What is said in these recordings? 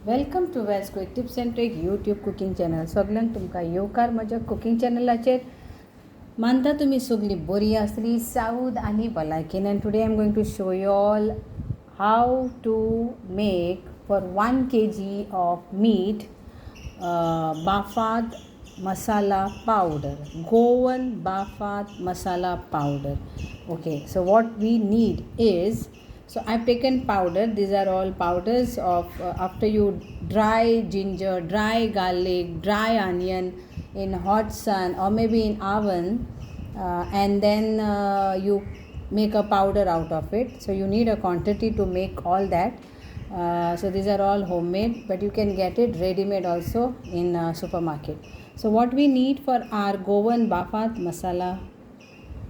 Welcome to valsquicktips&tricks YouTube cooking channel. सगळ्यांक तुमकां येवकार म्हज्या कुकिंग चॅनलाचेर. मानता तुमी सगळीं बरी आसली सावध आनी भलायकेन. And today I am going to show you all how to make for 1 kg of meat Bafat masala powder, Goan Bafat masala powder. Okay, so what we need is, so I've taken powder. These are all powders of after you dry ginger, dry garlic, dry onion in hot sun or maybe in oven, and then you make a powder out of it. So you need a quantity to make all that. So these are all homemade, but you can get it ready-made also in supermarket. So what we need for our Goan Bafat Masala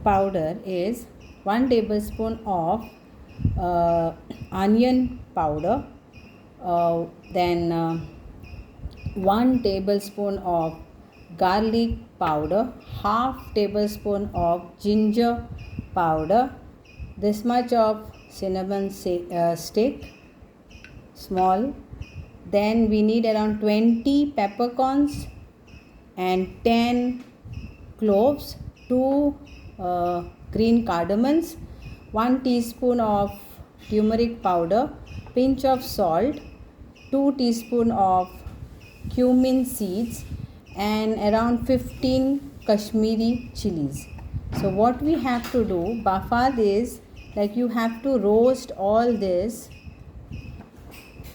powder is 1 tablespoon of onion powder, then 1 tablespoon of garlic powder, half tablespoon of ginger powder, this much of cinnamon stick, small. Then we need around 20 peppercorns and 10 cloves, 2 green cardamoms, 1 teaspoon of turmeric powder, pinch of salt, 2 teaspoon of cumin seeds, and around 15 Kashmiri chilies. So what we have to do, Bafat, is like you have to roast all this,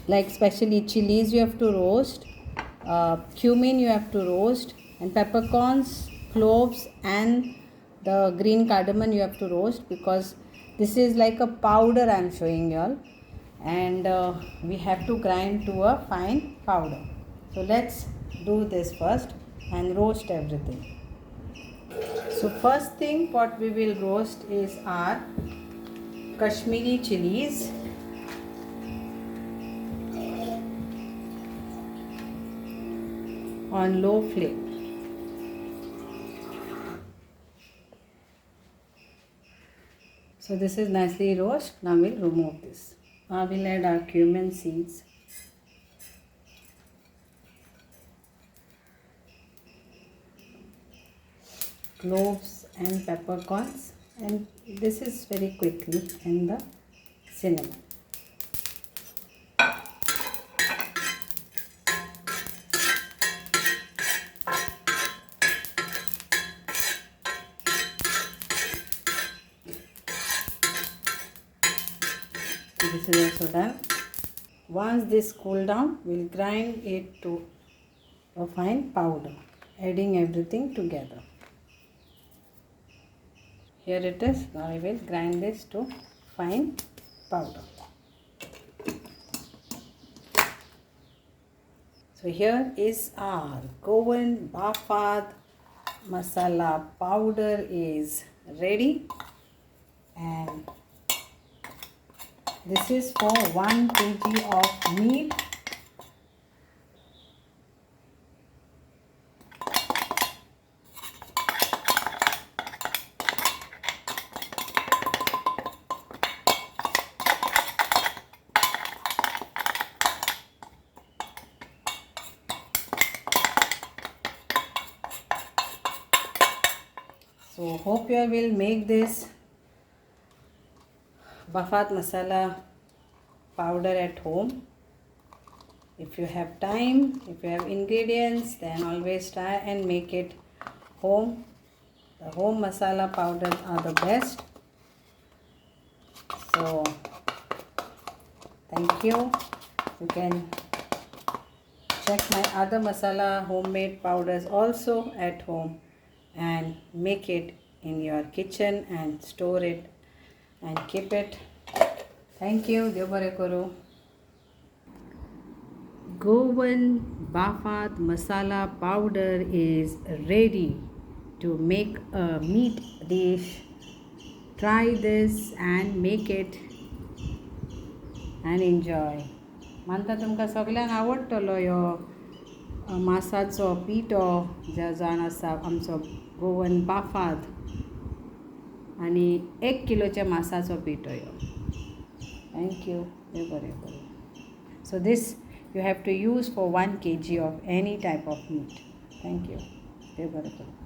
like especially chilies you have to roast, cumin you have to roast, and peppercorns, cloves, and the green cardamom you have to roast, because this is like a powder I am showing you all, and we have to grind to a fine powder. So let's do this first and roast everything. So first thing what we will roast is our Kashmiri chilies. On low flame. So this is nicely roast. Now we'll remove this. Now we'll add our cumin seeds. Cloves and peppercorns, and this is very quickly, and the cinnamon. This is also done. Once this cool down, we'll grind it to a fine powder, adding everything together. Here it is. Now I will grind this to fine powder. So here is our Goan Bafat Masala powder is ready, and this is for 1 kg of meat. So hope you will make this Bafat masala powder at home. If you have time, if you have ingredients, then always try and make it home. The home masala powders are the best. So thank you. You can check my other masala homemade powders also at home and make it in your kitchen and store it and keep it. Thank you. Dev bare karo. Goan Bafat masala powder is ready to make a meat dish. Try this and make it and enjoy. मानता तुमकां सगळ्यांक आवडटलो ह्यो मासाचो पिठो जो जावन आसा आमचो गोवन बाफात, आनी 1 किलोच्या मासाचो पिठो ह्यो. Thank you. So this you have to use for 1 kg of any type of meat. Thank you. Dev Barakat.